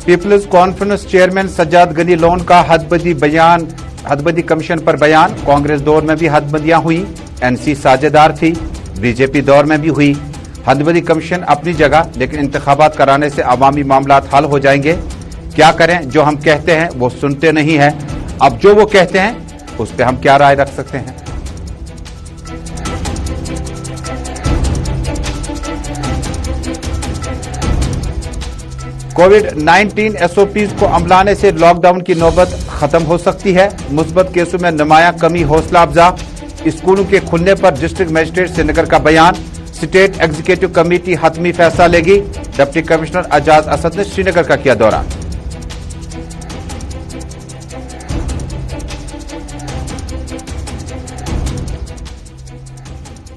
Peoples Conference chairman Sajjad Gani Lone का हदबंदी commission पर बयान। कांग्रेस दौर में भी हदबंदियां हुई, एनसी साझेदार थी, बीजेपी दौर में भी हुई। हदबंदी कमीशन अपनी जगह, लेकिन इंतखाबात कराने से अवामी मामलात हल हो जाएंगे। क्या करें, जो हम कहते हैं वो सुनते नहीं है। अब जो वो कहते हैं उस पर हम क्या राय रख सकते हैं। कोविड-19 एसओपीज को अमलाने से लॉकडाउन की नौबत खत्म हो सकती है। मुस्बत केसों में नुमाया कमी हौसला अफजा। स्कूलों के खुलने पर डिस्ट्रिक्ट मजिस्ट्रेट श्रीनगर का बयान। स्टेट एग्जीक्यूटिव कमेटी हतमी फैसला लेगी। डिप्टी कमिश्नर एजाज असद ने श्रीनगर का किया दौरा।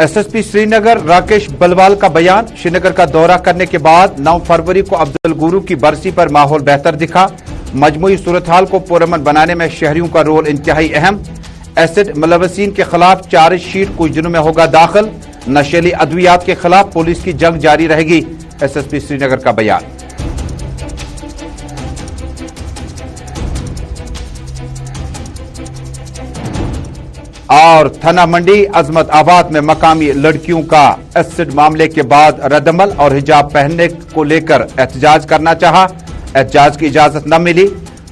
एसएसपी श्रीनगर राकेश बलवाल का बयान। श्रीनगर का दौरा करने के बाद 9 फरवरी को अब्दुल गुरु की बरसी पर माहौल बेहतर दिखा। मजमूई सूरत-हाल को पुरअमन बनाने में शहरियों का रोल इंतहाई अहम। एसिड मुलवसीन के खिलाफ चार्जशीट कुछ दिनों में होगा दाखिल। नशीली अद्वियात के खिलाफ पुलिस की जंग जारी रहेगी। एसएसपी श्रीनगर का बयान। और थाना मंडी अजमत आबाद में मकामी लड़कियों का एसिड मामले के बाद रद्दअमल और हिजाब पहनने को लेकर एहतजाज करना चाहा। एहतजाज की इजाजत न मिली।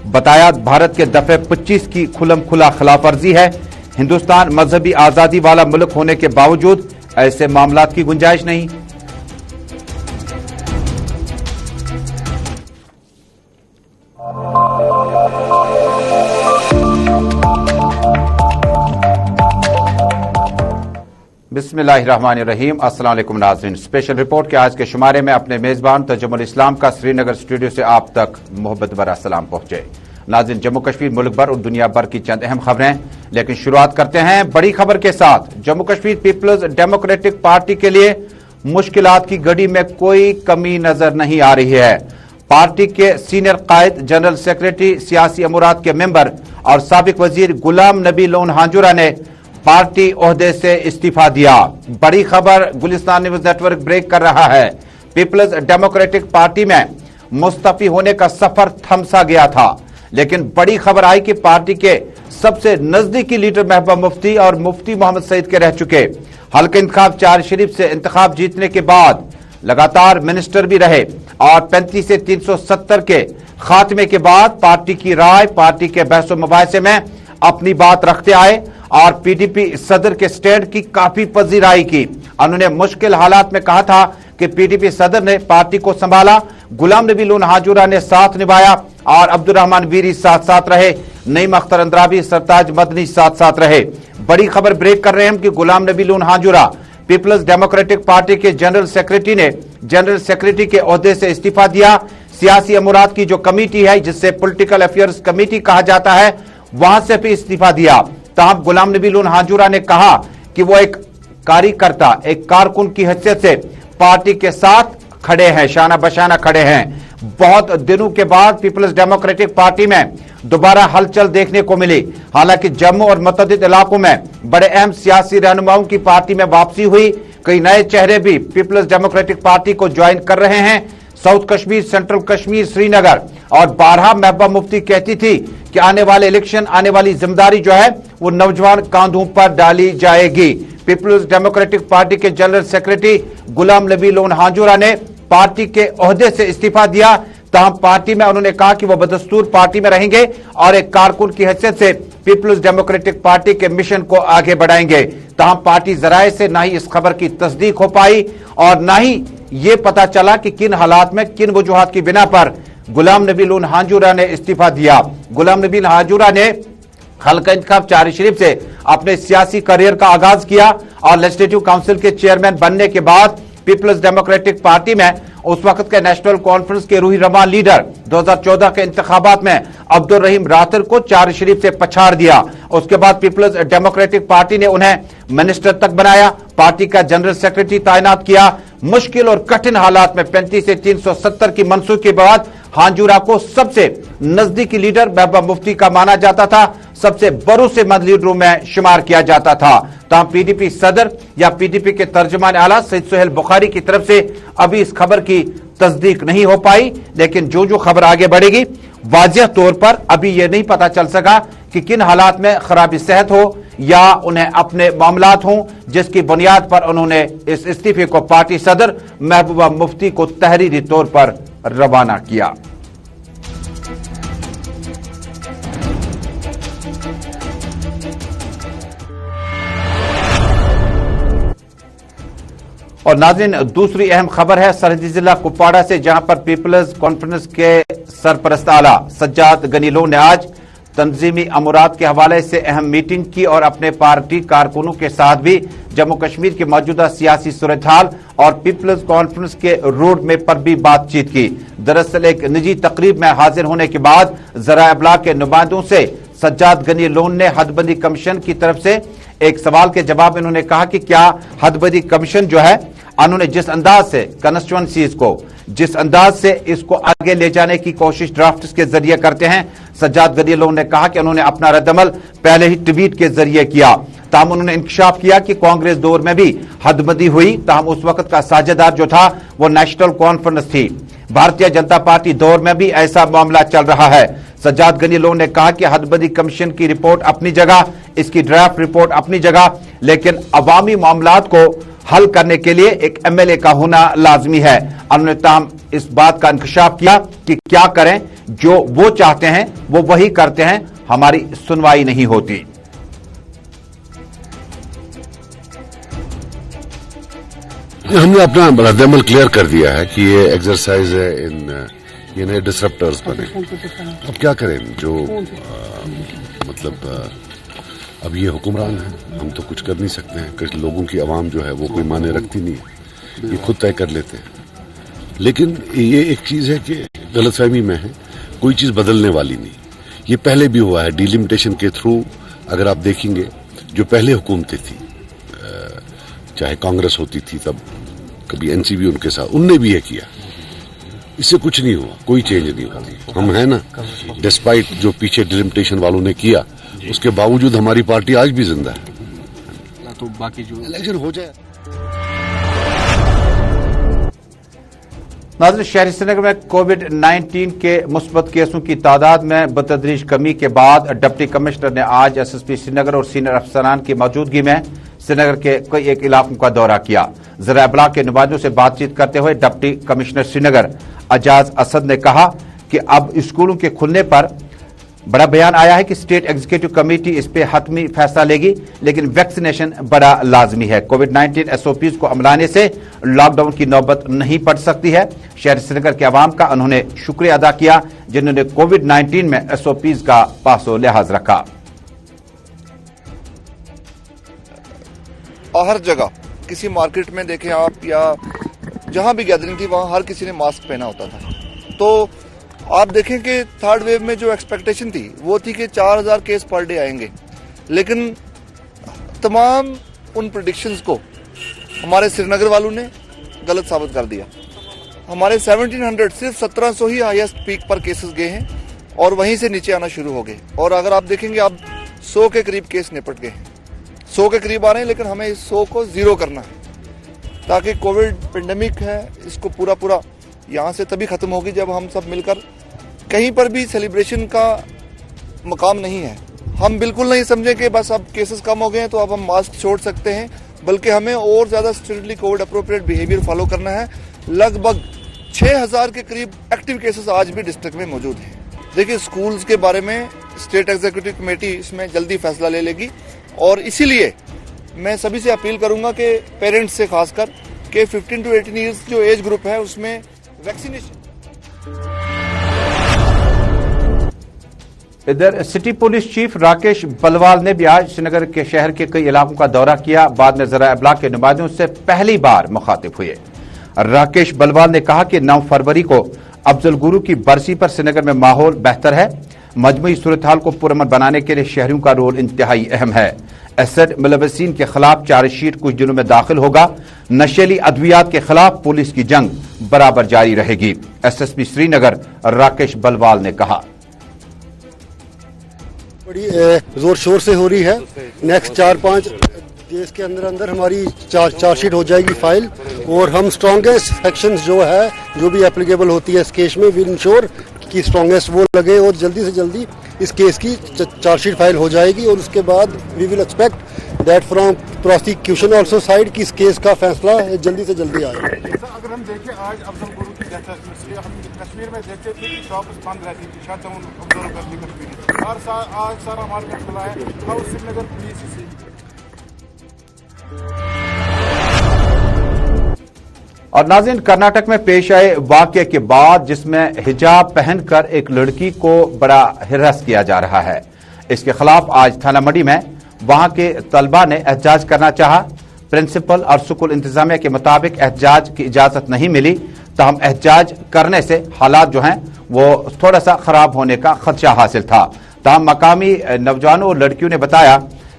बताया भारत के दफे 25 की खुलम खुला खिलाफवर्जी है। हिंदुस्तान मजहबी आजादी वाला मुल्क होने के बावजूद ऐसे मामलात की गुंजाइश नहीं। बिस्मिल्लाहिर्रहमानिर्रहीम। अस्सलाम वालेकुम नाज़रीन। स्पेशल रिपोर्ट के आज के शुमारे में अपने मेजबान तर्जुमुल इस्लाम का श्रीनगर स्टूडियो से आप तक मोहब्बत भरा सलाम पहुंचे। नाज़रीन, जम्मू कश्मीर, मुल्क भर और दुनिया भर की चंद अहम खबरें, लेकिन शुरुआत करते हैं बड़ी खबर के साथ। जम्मू कश्मीर पीपल्स डेमोक्रेटिक पार्टी के लिए मुश्किलात की घड़ी में कोई कमी नजर नहीं आ रही है। पार्टी के सीनियर कायद, जनरल सेक्रेटरी, सियासी अमूरात के मेंबर और साबिक वजीर गुलाम नबी लोन हांजुरा ने पार्टी ओहदे से इस्तीफा दिया। बड़ी खबर गुलिस्तान न्यूज नेटवर्क ब्रेक कर रहा है। पीपल्स डेमोक्रेटिक पार्टी में मुस्तफी होने का सफर थमसा गया था, लेकिन बड़ी खबर आई कि पार्टी के सबसे नजदीकी लीडर महबूबा मुफ्ती और मुफ्ती मोहम्मद सईद के रह चुके हल्का इंतखाब 4 शरीफ से इंतखाब जीतने के बाद लगातार मिनिस्टर भी रहे और 35 से 370 के खात्मे के बाद पार्टी की राय, पार्टी के बहसो मुबाहिसे में अपनी बात रखते आए और पीडीपी सदर के स्टैंड की काफी पजीराई की। उन्होंने मुश्किल हालात में कहा था कि पीडीपी सदर ने पार्टी को संभाला, गुलाम नबी लोन हाजुरा ने साथ निभाया और अब्दुल रहमान वीरी साथ साथ रहे, नईम अख्तर अंद्राबी, सरताज मदनी साथ साथ रहे। बड़ी खबर ब्रेक कर रहे हैं कि गुलाम नबी लोन हाजुरा पीपल्स डेमोक्रेटिक पार्टी के जनरल सेक्रेटरी ने जनरल सेक्रेटरी के ओहदे से इस्तीफा दिया। सियासी अमूरात की जो कमेटी है, जिससे पॉलिटिकल अफेयर्स कमेटी कहा जाता है, वहां से भी इस्तीफा दिया। तब गुलाम नबी लोन हाजुरा ने कहा कि वो एक कार्यकर्ता, एक कारकुन की हैसियत से पार्टी के साथ खड़े हैं, शाना बशाना खड़े हैं। बहुत दिनों के बाद पीपल्स डेमोक्रेटिक पार्टी में दोबारा हलचल देखने को मिली। हालांकि जम्मू और मुतअद्दिद इलाकों में बड़े अहम सियासी रहनुमाओं की पार्टी में वापसी हुई। कई नए चेहरे भी पीपल्स डेमोक्रेटिक पार्टी को ज्वाइन कर रहे हैं। साउथ कश्मीर, सेंट्रल कश्मीर, श्रीनगर और बारहा महबूबा मुफ्ती कहती थी कि आने वाले इलेक्शन, आने वाली जिम्मेदारी जो है वो नौजवान कांधों पर डाली जाएगी। पीपल्स डेमोक्रेटिक पार्टी के general secretary Ghulam Nabi loan हाजुरा ने पार्टी के ओहदे से इस्तीफा दिया। तहम पार्टी में उन्होंने कहा कि वो बदस्तूर पार्टी में रहेंगे और एक कारकुन की हैसियत से पीपल्स डेमोक्रेटिक पार्टी के मिशन को आगे बढ़ाएंगे। तहम पार्टी जराये से न ही इस खबर की तस्दीक हो पाई और न ही ये पता चला कि किन हालात में, किन वजूहात की बिना पर गुलाम नबी लोन हाजुरा ने इस्तीफा दिया। गुलाम नबी हाजुरा ने हल्का इंतखाब 4 शरीफ से अपने सियासी करियर का आगाज किया और लेजिस्लेटिव काउंसिल के चेयरमैन बनने के बाद पीपल्स डेमोक्रेटिक पार्टी में उस वक्त के नेशनल कॉन्फ्रेंस के रूही रवान लीडर 2014 के इंतखाबात में अब्दुल रहीम रातर को 4 शरीफ से पछाड़ दिया। उसके बाद पीपल्स डेमोक्रेटिक पार्टी ने उन्हें मिनिस्टर तक बनाया, पार्टी का जनरल सेक्रेटरी तैनात किया। मुश्किल और कठिन हालात में 35 से 370 की मंसूख के बाद हांजुरा को सबसे नजदीकी लीडर महबूबा मुफ्ती का माना जाता था। سب سے भरोसेमंद लीडरों में शुमार किया जाता था। तमाम पीडीपी सदर या पीडीपी के तर्जुमान आला सईद सुहेल बुखारी की तरफ से अभी इस खबर की तस्दीक नहीं हो पाई, लेकिन जो खबर आगे बढ़ेगी वाज़ेह तौर पर अभी यह नहीं पता चल सका कि किन हालात में खराबी सेहत हो या उन्हें अपने मामलात हों, जिसकी बुनियाद पर उन्होंने इस इस्तीफे को पार्टी सदर महबूबा मुफ्ती को तहरीरी तौर पर रवाना किया। और नाज़रीन, दूसरी अहम खबर है सरहदी जिला कुपवाड़ा से, जहां पर पीपल्स कॉन्फ्रेंस के सरपरस्त आला सज्जाद गनी लोन ने आज तंजीमी अमूरात के हवाले से अहम मीटिंग की और अपने पार्टी कारकुनों के साथ भी जम्मू कश्मीर की मौजूदा सियासी सूरत हाल और पीपल्स कॉन्फ्रेंस के रोड मैप पर भी बातचीत की। दरअसल एक निजी तकरीब में हाजिर होने के बाद ज़राए इब्लाग के नुमाइंदों से सज्जाद गनी लोन ने हदबंदी कमीशन की तरफ से एक सवाल के जवाब में उन्होंने कहा कि क्या हदबंदी कमीशन जो है, उन्होंने जिस अंदाज से कंस्टिट्यूएंसीज को, जिस अंदाज से इसको आगे ले जाने की कोशिश ड्राफ्ट के जरिए करते हैं, सज्जाद गनी लोन ने कहा कि उन्होंने अपना रद्दमल पहले ही ट्वीट के जरिए किया। ताहम उन्होंने इंकशाफ किया कि कांग्रेस दौर में भी हदबंदी हुई, ताहम उस वक्त का साझेदार जो था वो नेशनल कॉन्फ्रेंस थी। भारतीय जनता पार्टी दौर में भी ऐसा मामला चल रहा है। सज्जाद गनी लोन ने कहा कि हदबंदी कमीशन की रिपोर्ट अपनी जगह, इसकी ड्राफ्ट रिपोर्ट अपनी जगह, लेकिन अवामी मामलात को हल करने के लिए एक एमएलए का होना लाजमी है। उन्होंने ताहम इस बात का इंकशाफ किया कि क्या करें, जो वो चाहते हैं वो वही करते हैं, हमारी सुनवाई नहीं होती। हमने अपना रद्दमल क्लियर कर दिया है कि ये एक्सरसाइज है इन ये नए डिसरप्टर्स बने। अब क्या करें, जो मतलब अब ये हुक्मरान है, हम तो कुछ कर नहीं सकते हैं। कुछ लोगों की आवाम जो है वो कोई माने रखती नहीं है, ये खुद तय कर लेते हैं। लेकिन ये एक चीज है कि गलतफहमी में है, कोई चीज बदलने वाली नहीं। ये पहले भी हुआ है डिलिमिटेशन के थ्रू। अगर आप देखेंगे जो पहले हुकूमतें थी, चाहे कांग्रेस होती थी तब, कभी एनसीबी उनके साथ, उनने भी ये किया, इससे कुछ नहीं हुआ, कोई चेंज नहीं हुआ। हम है ना, डिस्पाइट जो पीछे डिलिमिटेशन वालों ने किया, उसके बावजूद हमारी पार्टी आज भी जिंदा है। तो बाकी जो इलेक्शन हो जाए। नाज़रीन, शहरी श्रीनगर में कोविड-19 के मुस्बत केसों की तादाद में बतदरीज कमी के बाद डिप्टी कमिश्नर ने आज एसएसपी श्रीनगर और सीनियर अफसरान की मौजूदगी में श्रीनगर के कई एक इलाकों का दौरा किया। ज़राए इब्लाग के नुमाइंदों से बातचीत करते हुए डिप्टी कमिश्नर श्रीनगर अजाज असद ने कहा कि अब स्कूलों के खुलने पर बड़ा बयान आया है कि स्टेट एग्जीक्यूटिव कमेटी इस पे हतमी फैसला लेगी, लेकिन वैक्सीनेशन बड़ा लाजमी है। कोविड-19 एसओपीज को अमलाने से लॉकडाउन की नौबत नहीं पड़ सकती है। शहर श्रीनगर के अवाम का उन्होंने शुक्रिया अदा किया, जिन्होंने कोविड-19 में एसओपीज का पासो लिहाज रखा। हर जगह किसी मार्केट में देखें आप, या जहां भी गैदरिंग थी वहां हर किसी ने मास्क पहना होता था। तो आप देखें कि थर्ड वेव में जो एक्सपेक्टेशन थी वो थी कि 4000 केस पर डे आएंगे, लेकिन तमाम उन प्रेडिक्शंस को हमारे श्रीनगर वालों ने गलत साबित कर दिया। हमारे 1700 सिर्फ 1700 ही हाईएस्ट पीक पर केसेस गए हैं और वहीं से नीचे आना शुरू हो गए। और अगर आप देखेंगे अब 100 के करीब केस निपट गए, 100 के करीब आ रहे हैं, लेकिन हमें इस 100 को जीरो करना है, ताकि कोविड पेंडेमिक है इसको पूरा यहाँ से तभी खत्म होगी जब हम सब मिलकर, कहीं पर भी सेलिब्रेशन का मकाम नहीं है। हम बिल्कुल नहीं समझें कि बस अब केसेस कम हो गए हैं तो अब हम मास्क छोड़ सकते हैं, बल्कि हमें और ज्यादा strictly Covid appropriate behaviour follow करना है। लगभग 6000 के करीब एक्टिव केसेस आज भी डिस्ट्रिक्ट में मौजूद हैं। देखिए, स्कूल्स के बारे में स्टेट एग्जीक्यूटिव कमेटी इसमें जल्दी फैसला ले लेगी, और इसीलिए मैं सभी से अपील करूंगा कि पेरेंट्स से खासकर कि 15 to 18 ईयर्स जो एज ग्रुप है उसमें वैक्सीनेशन। इधर city police chief Rakesh Balwal ने भी आज श्रीनगर के शहर के कई इलाकों का दौरा किया। बाद में ज़राए इब्लाग के नुमाइंदों से पहली बार मुखातिब हुए। राकेश बलवाल ने कहा कि 9 फरवरी को अफजल गुरु की बरसी पर श्रीनगर में माहौल बेहतर है। मजमूई सूरत हाल को पुरअमन बनाने के लिए शहरियों का रोल इंतहाई अहम है। एसिड मुलवसिन के खिलाफ चार्जशीट कुछ दिनों में दाखिल होगा। नशीली अद्वियात के खिलाफ पुलिस की जंग बराबर जारी रहेगी। एसएसपी श्रीनगर राकेश बलवाल ने कहा। बड़ी जोर शोर से हो रही है। नेक्स्ट 4-5 डेज के अंदर हमारी चार्जशीट हो जाएगी फाइल, और हम स्ट्रॉन्गेस्ट सेक्शंस जो है जो भी एप्लीकेबल होती है इस केस में, विल इंश्योर कि स्ट्रॉन्गेस्ट वो लगे और जल्दी से जल्दी इस केस की चार्जशीट फाइल हो जाएगी। और उसके बाद we will expect that from prosecution also side कि इस केस का फैसला जल्दी से जल्दी आए। अगर हम देखें आज अफजल गुरु की डेथ है, हम कश्मीर में देखते थे कि शॉप्स बंद रहती थी, शट डाउन ऑब्जर्व करती कश्मीर, आज सारा मार्केट खुला है। हाउ श्रीनगर पुलिस और नाज़रीन, कर्नाटक में पेश आए वाकये के बाद जिसमें हिजाब पहनकर एक लड़की को बड़ा हिरास किया जा रहा है, इसके खिलाफ आज थाना मंडी में वहां के तलबा ने एहतजाज करना चाहा। प्रिंसिपल और स्कूल इंतजामिया के मुताबिक एहतजाज की इजाजत नहीं मिली, ताहम एहतजाज करने से हालात जो हैं वो थोड़ा सा खराब होने का खदशा हासिल था। ताहम मकामी नौजवानों और लड़कियों ने बताया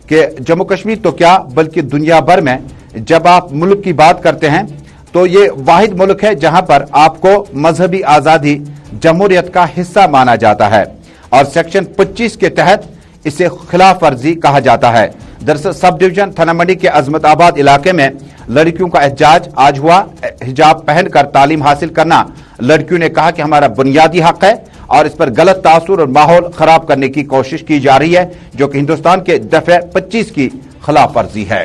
कि जम्मू कश्मीर तो क्या बल्कि दुनिया भर में जब आप मुल्क की बात करते हैं तो ये वाहिद मुल्क है जहां पर आपको मजहबी आजादी जमहूरियत का हिस्सा माना जाता है और सेक्शन 25 के तहत इसे खिलाफ वर्जी कहा जाता है। दरअसल सब डिवीजन थाना मंडी के अजमताबाद इलाके में लड़कियों का एहतजाज आज हुआ। हिजाब पहनकर तालीम हासिल करना लड़कियों ने कहा कि हमारा बुनियादी हक है और इस पर गलत तासुर और माहौल खराब करने की कोशिश की जा रही है, जो कि हिंदुस्तान के दफे 25 की खिलाफ वर्जी है।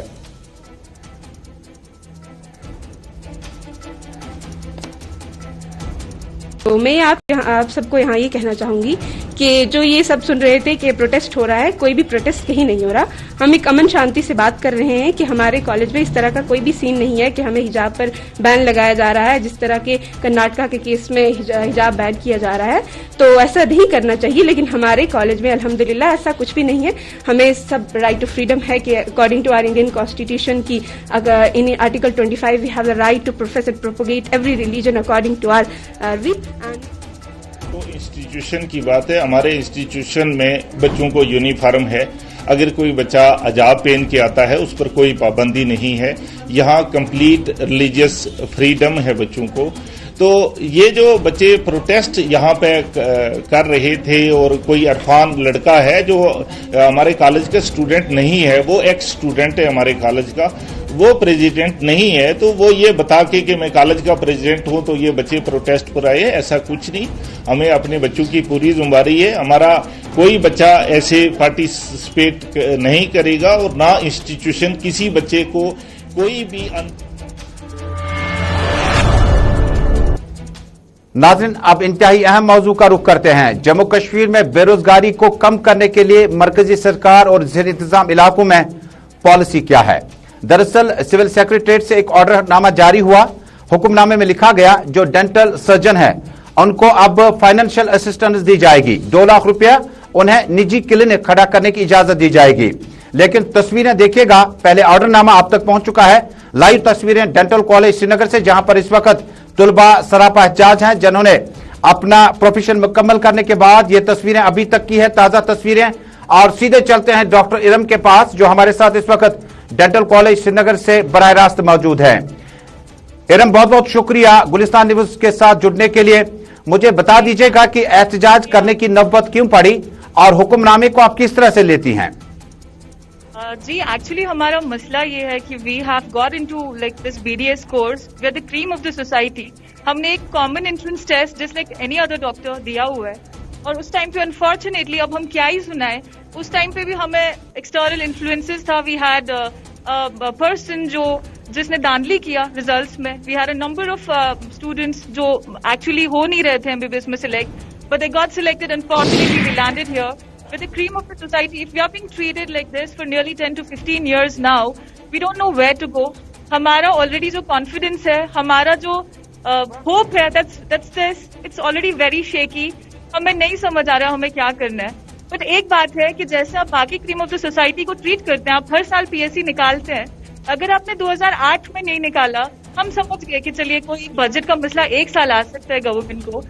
तो मैं आप सबको यहाँ ये कहना चाहूंगी कि जो ये सब सुन रहे थे कि प्रोटेस्ट हो रहा है, कोई भी प्रोटेस्ट कहीं नहीं हो रहा। हम एक अमन शांति से बात कर रहे हैं कि हमारे कॉलेज में इस तरह का कोई भी सीन नहीं है कि हमें हिजाब पर बैन लगाया जा रहा है, जिस तरह के कर्नाटका के केस में हिजाब बैन किया जा रहा है। तो ऐसा नहीं करना चाहिए, लेकिन हमारे कॉलेज में अल्हम्दुलिल्लाह ऐसा कुछ भी नहीं है। हमें सब राइट टू फ्रीडम है कि according to our Indian constitution की अगर in article 25 we have the right to profess and propagate every religion according to our rich. तो इंस्टीट्यूशन की बात है, हमारे इंस्टीट्यूशन में बच्चों को यूनिफॉर्म है। अगर कोई बच्चा हिजाब पहन के आता है उस पर कोई पाबंदी नहीं है। यहाँ कंप्लीट रिलीजियस फ्रीडम है बच्चों को। तो ये जो बच्चे प्रोटेस्ट यहाँ पे कर रहे थे, और कोई अरफान लड़का है जो हमारे कॉलेज का स्टूडेंट नहीं है, वो एक्स स्टूडेंट है हमारे कॉलेज का, वो प्रेसिडेंट नहीं है, तो वो ये बता के कि मैं कॉलेज का प्रेसिडेंट हूं तो ये बच्चे प्रोटेस्ट पर आए, ऐसा कुछ नहीं। हमें अपने बच्चों की पूरी जिम्मेदारी है। हमारा कोई बच्चा ऐसे पार्टिसिपेट नहीं करेगा और ना इंस्टीट्यूशन किसी बच्चे को कोई भी नाज़रीन, अब इंतहाई अहम मौजू का रुख करते हैं। जम्मू कश्मीर में बेरोजगारी को कम करने के लिए मरकजी सरकार और ज़ेर इंतजाम इलाकों में पॉलिसी क्या है। दरअसल सिविल सेक्रेटरीट से एक ऑर्डर नामा जारी हुआ। हुक्मनामे में लिखा गया जो डेंटल सर्जन है उनको अब फाइनेंशियल असिस्टेंस दी जाएगी। 2 लाख रुपया उन्हें निजी क्लिनिक खड़ा करने की इजाजत दी जाएगी। लेकिन तस्वीरें देखिएगा, पहले ऑर्डर नामा आप तक पहुंच चुका है। लाइव तस्वीरें डेंटल कॉलेज श्रीनगर से, जहां पर इस वक्त तुलबा सरापा एहतजाज हैं जिन्होंने अपना प्रोफेशन मुकम्मल करने के बाद ये तस्वीरें अभी तक की है, ताजा तस्वीरें। और सीधे चलते हैं डॉक्टर इरम के पास जो हमारे साथ इस वक्त डेंटल कॉलेज श्रीनगर से बराह रास्त मौजूद है। इरम, बहुत बहुत शुक्रिया गुलिस्तान न्यूज के साथ जुड़ने के लिए। मुझे बता दीजिएगा कि एहतजाज करने की नौबत क्यों पड़ी और हुक्मनामे को आप किस तरह से लेती हैं? जी, एक्चुअली हमारा मसला ये है कि we have got into like this BDS course, we are the cream of the society. हमने एक common entrance test just like any other doctor दिया हुआ है, और उस टाइम पे अनफॉर्चुनेटली अब हम क्या ही सुनाए, उस टाइम पे भी हमें एक्सटर्नल इन्फ्लुएंसेस था। वी हैड पर्सन जिसने धांधली किया रिजल्ट्स में। We had a number of students जो एक्चुअली हो नहीं रहे थे एमबीबीएस में select, but they got selected. Unfortunately we landed here with the cream of the society. If we are being treated like this for nearly 10 to 15 years now, we don't know where to go. हमारा already जो confidence है, हमारा जो hope है, that's this. It's already very shaky. हमें नहीं समझ आ रहा हमें क्या करना है। But एक बात है कि जैसे आप बाकी cream of the society को treat करते हैं, आप हर साल PSC निकालते हैं। अगर आपने 2008 में नहीं निकाला, हम समझ गए कि चलिए कोई बजट का मसला एक साल आ सकता है गवर्नमेंट को।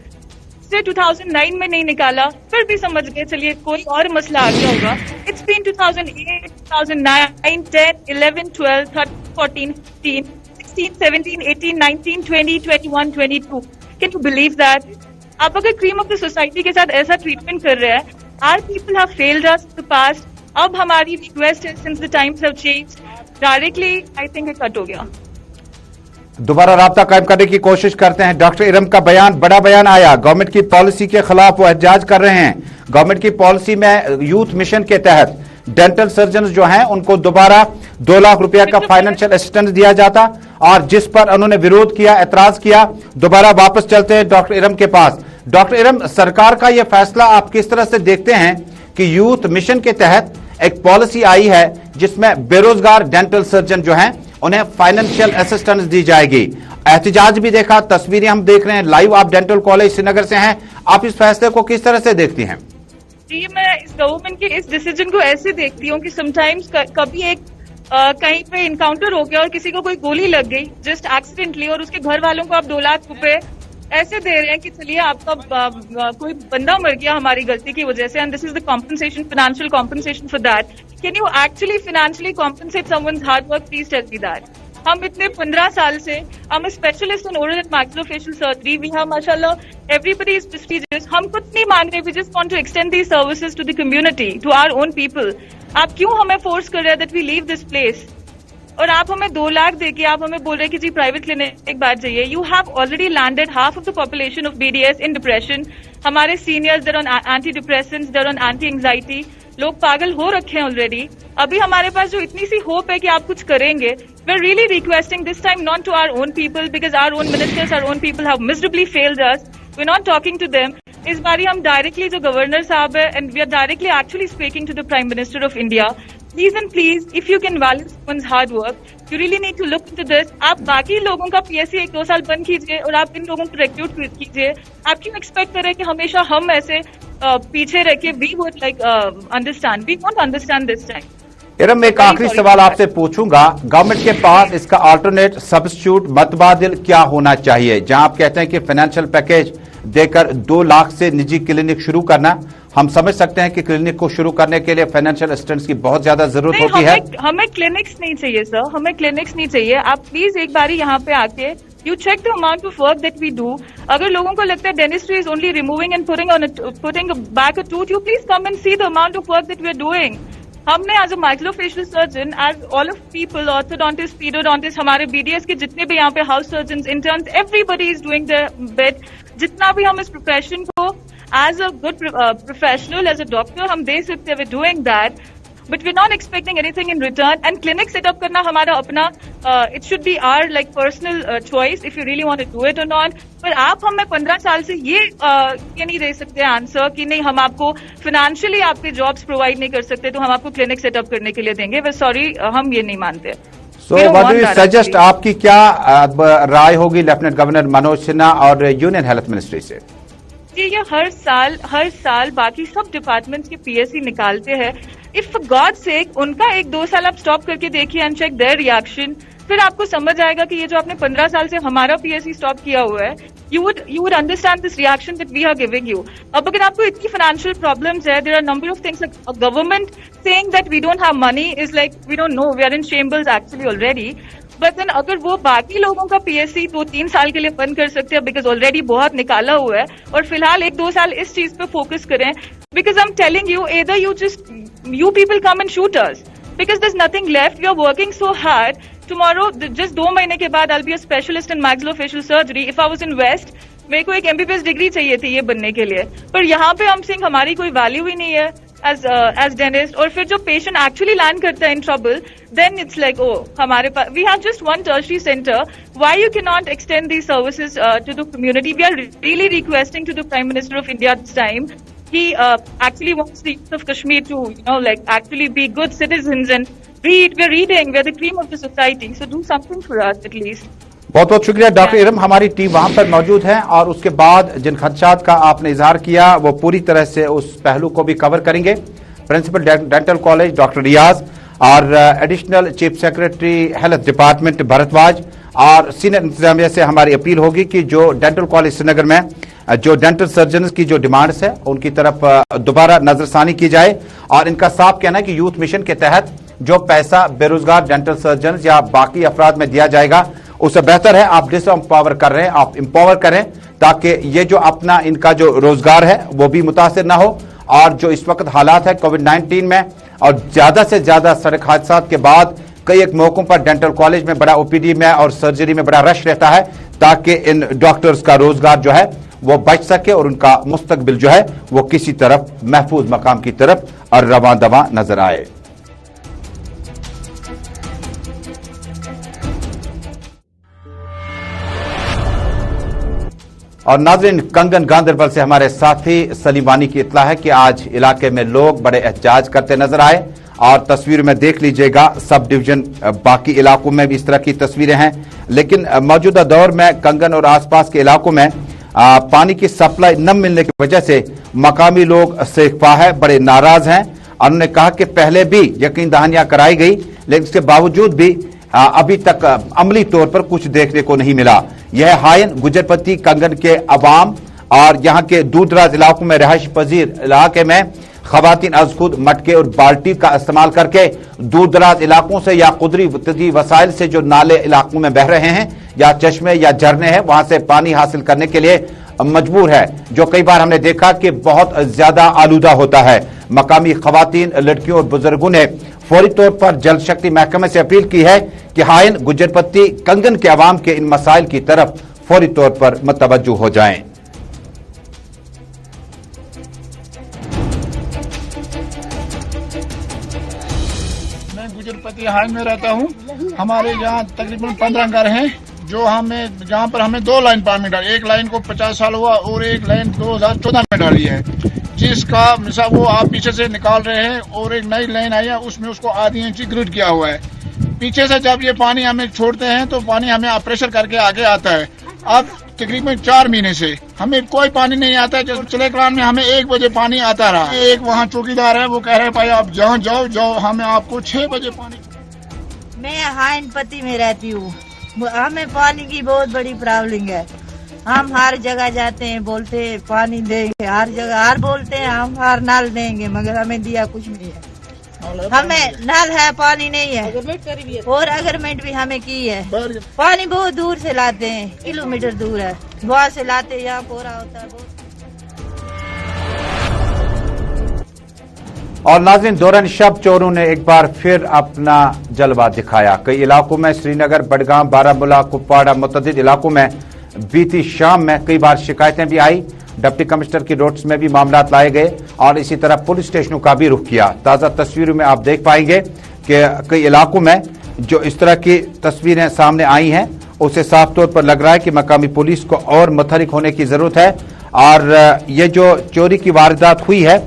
2009 में नहीं निकाला, फिर भी समझ गए चलिए कोई और मसला आ गया होगा। It's been 2008, 2009, 10, 11, 12, 13, 14, 15, 16, 17, 18, 19, 20, 21, 22। Can you believe that? आप अगर क्रीम ऑफ द सोसाइटी के साथ ऐसा ट्रीटमेंट कर रहे हैं, Our people have failed us in the past. अब हमारी request है, since the times have changed, directly I think it cut हो गया. दोबारा राब्ता कायम करने की कोशिश करते हैं। डॉक्टर इरम का बयान, बड़ा बयान आया, गवर्नमेंट की पॉलिसी के खिलाफ वो एहतजाज कर रहे हैं। गवर्नमेंट की पॉलिसी में यूथ मिशन के तहत डेंटल सर्जन जो हैं उनको दोबारा 2 लाख रुपया का फाइनेंशियल असिस्टेंस दिया जाता, और जिस पर उन्होंने विरोध किया, एतराज किया। दोबारा वापस चलते हैं डॉक्टर इरम के पास। डॉक्टर इरम, सरकार का यह फैसला आप किस तरह से देखते हैं कि यूथ मिशन के तहत एक पॉलिसी आई है जिसमें बेरोजगार डेंटल सर्जन जो हैं उन्हें फाइनेंशियल असिस्टेंस दी जाएगी? एहतजाज भी देखा, तस्वीरें हम देख रहे हैं लाइव, आप डेंटल कॉलेज श्रीनगर से हैं, आप इस फैसले को किस तरह से देखती हैं? जी, मैं इस गवर्नमेंट के इस डिसीजन को ऐसे देखती हूँ कि समटाइम्स कभी एक कहीं पे इनकाउंटर हो गया और किसी को कोई गोली लग गई जस्ट एक्सीडेंटली, और उसके घर वालों को आप 2 लाख रुपए ऐसे दे रहे हैं कि चलिए आपका कोई बंदा मर गया हमारी गलती की वजह से, and this is the compensation, financial compensation for that. Can you actually financially compensate someone's hard work? Please tell me that. हम इतने 15 साल से, I'm a specialist in oral and maxillofacial surgery. We have, mashallah, everybody is prestigious. हम कुछ नहीं मांग रहे. We just want to extend these services to the community, to our own people. आप क्यों हमें फोर्स कर रहे हैं that we leave this place? और आप हमें 2 लाख देके आप हमें बोल रहे हैं कि जी प्राइवेट क्लिनिक बात जाइए. You have already landed half of the population of BDS in depression. हमारे seniors, they're on antidepressants, they're on anti-anxiety. लोग पागल हो रखे हैं ऑलरेडी. अभी हमारे पास जो इतनी सी होप है कि आप कुछ करेंगे, we're really requesting this time not to our own people, because our own ministers, our own people have miserably failed us. We're not talking to them. इस बारी हम डायरेक्टली जो गवर्नर साहब है, and we are directly actually speaking to the Prime Minister of India. Please and please, if you can value someone's hard work, you really need to look into this. आप बाकी लोगों का PSC 1-2 साल बंद कीजिए और आप इन लोगों को रिक्रूट कीजिए. आप क्यों एक्सपेक्ट करें कि हमेशा हम ऐसे पीछे रह के we would like understand. We won't understand this time. Iram, एक आखिरी सवाल आपसे पूछूंगा, गवर्नमेंट के पास इसका अल्टरनेट सब्स्टिट्यूट मतबादिल क्या होना चाहिए? जहां आप कहते हैं कि फाइनेंशियल पैकेज देकर 2 लाख से निजी क्लिनिक शुरू करना, हम समझ सकते हैं कि क्लिनिक को शुरू करने के लिए फाइनेंशियल असिस्टेंस की बहुत ज्यादा जरूरत होती है. हमें क्लिनिक्स नहीं चाहिए सर, हमें क्लिनिक्स नहीं चाहिए. आप प्लीज एक बारी यहाँ पे आके you check the amount of work that we do. अगर लोगों को लगता है dentistry is only removing and putting back a tooth, you please come and see the amount of work that we are doing. हमने as a maxillofacial surgeon, as all of people, orthodontists, pedodontists, हमारे BDS के जितने भी यहाँ पे house surgeons, interns, everybody is doing their bit. जितना भी हम इस profession को as a good professional, as a doctor, हम दे सकते हैं, we're doing that. But we're not expecting anything in return. And clinic set up करना हमारा अपना, it should be our like personal choice if you really want to do it or not. पर आप हमें 15 साल से ये नहीं दे सकते आंसर कि नहीं हम आपको फाइनेंशियली आपके जॉब्स प्रोवाइड नहीं कर सकते तो हम आपको क्लिनिक सेटअप करने के लिए देंगे. वे सॉरी, हम ये नहीं मानते. So what do you suggest? आपकी क्या राय होगी लेफ्टिनेंट गवर्नर मनोज सिन्हा और यूनियन हेल्थ मिनिस्ट्री से? जी, ये हर साल बाकी सब डिपार्टमेंट्स के PSC निकालते हैं. इफ फॉर गॉड सेक उनका 1-2 साल आप स्टॉप करके देखिए एंड चेक देयर रिएक्शन, फिर आपको समझ आएगा कि ये जो आपने 15 साल से हमारा PSC स्टॉप किया हुआ है, you would understand this reaction that we are giving you. अब अगर आपको इतनी financial problems है, there are a number of things like a government saying that we don't have money is like we don't know, we are in shambles actually already. But then अगर वो बाकी लोगों का PSC 2-3 साल के लिए बंद कर सकते हैं because already बहुत निकाला हुआ है, और फिलहाल 1-2 साल इस चीज पे फोकस करें, because I'm telling you, either you people come and shoot us because there's nothing left. We are working so hard. Tomorrow, just 2 महीने के बाद I'll be a specialist in maxillofacial surgery. If I was in West, मेरे को एक MBBS degree चाहिए थी ये बनने के लिए, पर यहाँ पे हम सिंह हमारी कोई वैल्यू ही नहीं है as dentist. और फिर जो पेशेंट एक्चुअली लैंड करता है in trouble, then it's like, oh, हमारे पास we have just one tertiary center. Why you cannot extend these services to the community? We are really requesting to the Prime Minister of India this time. He actually wants the youth of Kashmir to, like actually be good citizens and read. We're reading. We're the cream of the society. So do something for us at least. बहुत बहुत शुक्रिया doctor Iram, हमारी team वहां पर मौजूद है और उसके बाद जिन खदशात का आपने इजहार किया वो पूरी तरह से उस पहलू को भी कवर करेंगे. प्रिंसिपल डेंटल कॉलेज डॉक्टर रियाज और additional chief secretary health department Bharadwaj और सीनियर इंतजामिया से हमारी अपील होगी कि जो डेंटल कॉलेज श्रीनगर में जो डेंटल सर्जन की जो डिमांड्स है उनकी तरफ दोबारा नजरसानी की जाए. और इनका साफ कहना है कि यूथ मिशन के तहत जो पैसा बेरोजगार डेंटल सर्जन या बाकी अफराद में दिया जाएगा उससे बेहतर है आप डिसएम्पावर कर रहे हैं, आप एम्पावर करें ताकि ये जो अपना इनका जो रोजगार है वो भी मुतासिर ना हो और जो इस वक्त हालात है कोविड-19 में और ज्यादा से ज्यादा सड़क हादसा के बाद कई एक मौकों पर डेंटल कॉलेज में बड़ा ओपीडी में और सर्जरी में बड़ा रश रहता है ताकि इन डॉक्टर्स का रोजगार जो है वो बच सके और उनका मुस्तकबिल जो है वो किसी तरफ महफूज मकाम की तरफ और रवां दवा नजर आए। और नाज़रीन, कंगन गांधरबल से हमारे साथी सलीमानी की इत्तला है कि आज इलाके में लोग बड़े एहतजाज करते नजर आए और तस्वीर में देख लीजिएगा सब डिवीजन बाकी इलाकों में भी इस तरह की तस्वीरें हैं। लेकिन मौजूदा दौर में कंगन और आसपास के इलाकों में पानी की सप्लाई न मिलने की वजह से मकामी लोग सेखफा है बड़े नाराज हैं। उन्होंने कहा कि पहले भी यकीन दहानियां कराई गई लेकिन इसके बावजूद भी अभी तक अमली तौर पर कुछ देखने को नहीं मिला। यह हायन गुजरपट्टी कंगन के अवाम और यहाँ के दूर दराज इलाकों में रहायश पजीर इलाके में खवातीन अज खुद मटके और बाल्टी का इस्तेमाल करके दूर दराज इलाकों से या कुदरती वसाइल से जो नाले इलाकों में बह रहे हैं या चश्मे या झरने हैं वहां से पानी हासिल करने के लिए मजबूर है, जो कई बार हमने देखा कि बहुत ज्यादा आलूदा होता है। मकामी खवातीन, लड़कियों और बुजुर्गों ने फौरी तौर पर जल शक्ति महकमे से अपील की है कि हायन गुजरपट्टी कंगन के अवाम के इन मसाइल की तरफ फौरी तौर पर मतवज्जो हो जाएं। मैं गुजरपट्टी हायन में रहता हूँ। हमारे यहाँ तकरीबन 15 घर हैं जहाँ पर हमें 2 लाइन पानी डाली। एक लाइन को 50 साल हुआ और एक लाइन 2014 में डाली है, जिसका मिसाल वो आप पीछे से निकाल रहे हैं और एक नई लाइन आई है उसमें उसको आधी इंची ग्रिड किया हुआ है। पीछे से जब ये पानी हमें छोड़ते हैं तो पानी हमें प्रेशर करके आगे आता है। अब तकरीबन 4 महीने से हमें कोई पानी नहीं आता है। जैसे चले कलान में हमें 1 बजे पानी आता रहा। एक वहाँ चौकीदार है वो कह रहे हैं भाई आप जहाँ जाओ हमें आपको 6 बजे पानी। मैं हायन पति में रहती हूँ। हमें पानी की बहुत बड़ी प्रॉब्लम है। हम हर जगह जाते हैं, बोलते हैं पानी देंगे, हर जगह हर बोलते हैं हम हर नल देंगे, मगर हमें दिया कुछ नहीं है। हमें नल है, पानी नहीं है और अग्रीमेंट भी हमें की है। पानी बहुत दूर से लाते हैं, किलोमीटर दूर है, वहाँ से लाते हैं, यहाँ कोरा होता है बहुत। और नाज़रीन, दौरान शब चोरों ने एक बार फिर अपना जलवा दिखाया। कई इलाकों में श्रीनगर, बडगाम, बारामूला, कुपवाड़ा मुतअद्दिद इलाकों में बीती शाम में कई बार शिकायतें भी आई। डिप्टी कमिश्नर की नोटिस में भी मामला लाए गए और इसी तरह पुलिस स्टेशनों का भी रुख किया। ताज़ा तस्वीरों में आप देख पाएंगे कि कई इलाकों में जो इस तरह की तस्वीरें सामने आई हैं उससे साफ तौर पर लग रहा है कि मकामी पुलिस को और मुतहरिक होने की जरूरत है। और ये जो चोरी की वारदात हुई है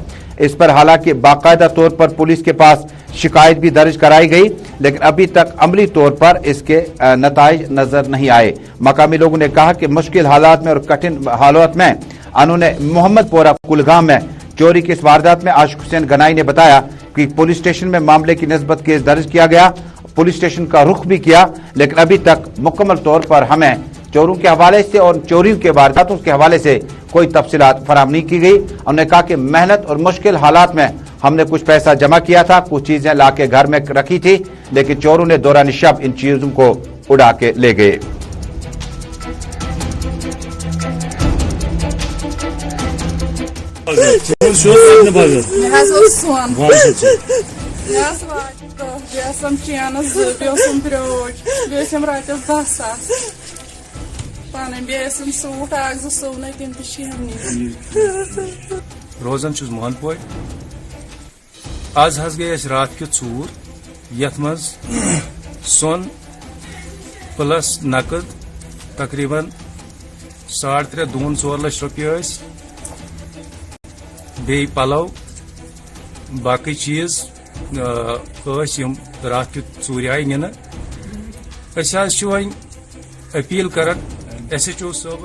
इस पर हालांकि बाकायदा तौर पर पुलिस के पास शिकायत भी दर्ज कराई गई लेकिन अभी तक अमली तौर पर इसके नताइज नजर नहीं आए। मकामी लोगों ने कहा कि मुश्किल हालात में और कठिन हालात में उन्होंने मोहम्मदपुरा कुलगाम में चोरी की इस वारदात में आशिक हुसैन गनाई ने बताया कि पुलिस स्टेशन में मामले की निस्बत केस दर्ज किया गया, पुलिस स्टेशन का रुख भी किया लेकिन अभी तक मुकम्मल तौर पर हमें चोरों के हवाले से और चोरियों के वारदातों के हवाले से कोई तफसीलात फराहम नहीं की गई। उन्होंने कहा कि मेहनत और मुश्किल हालात में हमने कुछ पैसा जमा किया था, कुछ चीजें लाके घर में रखी थी लेकिन चोरों ने दौरान शब इन चीजों को उड़ा के ले गए। रोजान छुस मोहनपोर आज हज गए रात के चूर यथ मज सोन प्लस नकद तकरीबन 3.5-4 लाख रुपये बे पलव बाकी चीज रात के चूर आई नीन अपील कर SHO साहब।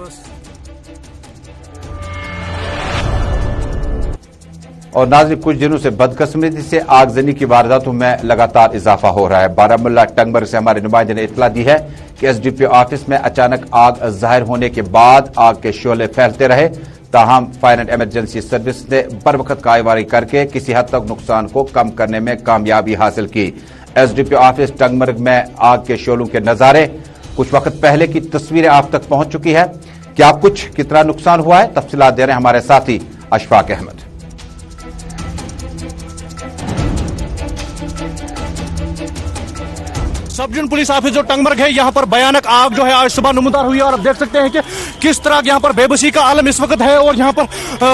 और नाज़रीन, कुछ दिनों से बदकिस्मती से आगजनी की वारदातों में लगातार इजाफा हो रहा है। बारामूला टंगमर्ग से हमारे नुमाइंदे ने इत्तला दी है कि SDPO ऑफिस में अचानक आग जाहिर होने के बाद आग के शोले फैलते रहे, ताहम फायर एंड इमरजेंसी सर्विस ने बरवक्त कार्रवाई करके किसी हद तक नुकसान को कम करने में कामयाबी हासिल की। SDPO ऑफिस टंगमर्ग में आग के शोलों के नजारे कुछ वक्त पहले की तस्वीरें आप तक पहुंच चुकी है। क्या कुछ कितना नुकसान हुआ है, तफसीलात दे रहे हैं हमारे साथी Ashfaq Ahmad. Sub division police office जो टंगमर्ग है, यहाँ पर भयानक आग जो है आज सुबह नमूदार हुई है और आप देख सकते हैं कि किस तरह यहाँ पर बेबसी का आलम इस वक्त है और यहाँ पर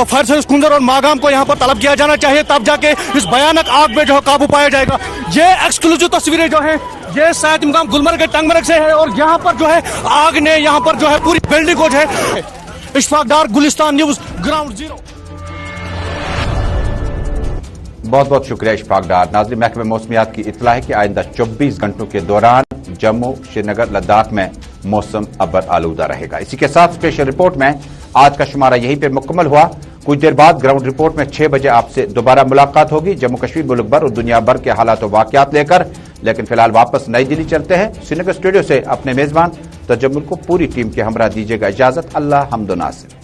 फायर सर्विस कुंदर और मागाम को यहाँ पर तलब किया जाना चाहिए, तब जाके इस भयानक आग में जो है काबू पाया जाएगा। ये एक्सक्लूसिव तस्वीरें जो है ये शायद मुकाम गुलमर्ग के टंगमर्ग से है और यहाँ पर जो है आग ने यहाँ पर जो है पूरी बिल्डिंग को जो है। इशफाक डार, गुलिस्तान न्यूज, ग्राउंड जीरो। बहुत बहुत शुक्रिया इशफाक डार। नाज़रीन, महकमे मौसमियात की इत्तला है कि आइंदा 24 घंटों के दौरान जम्मू, श्रीनगर, लद्दाख में मौसम अबर आलूदा रहेगा। इसी के साथ स्पेशल रिपोर्ट में आज का शुमारा यहीं पर मुकम्मल हुआ। कुछ देर बाद ग्राउंड रिपोर्ट में 6 बजे आपसे दोबारा मुलाकात होगी जम्मू कश्मीर, मुल्क भर और दुनिया भर के हालात और वाकयात लेकर। लेकिन फिलहाल वापस नई दिल्ली चलते हैं। श्रीनगर स्टूडियो से अपने मेजबान तजम्मुल को पूरी टीम के हमरा दीजिएगा इजाजत। अल्लाह हम्दो नासिर।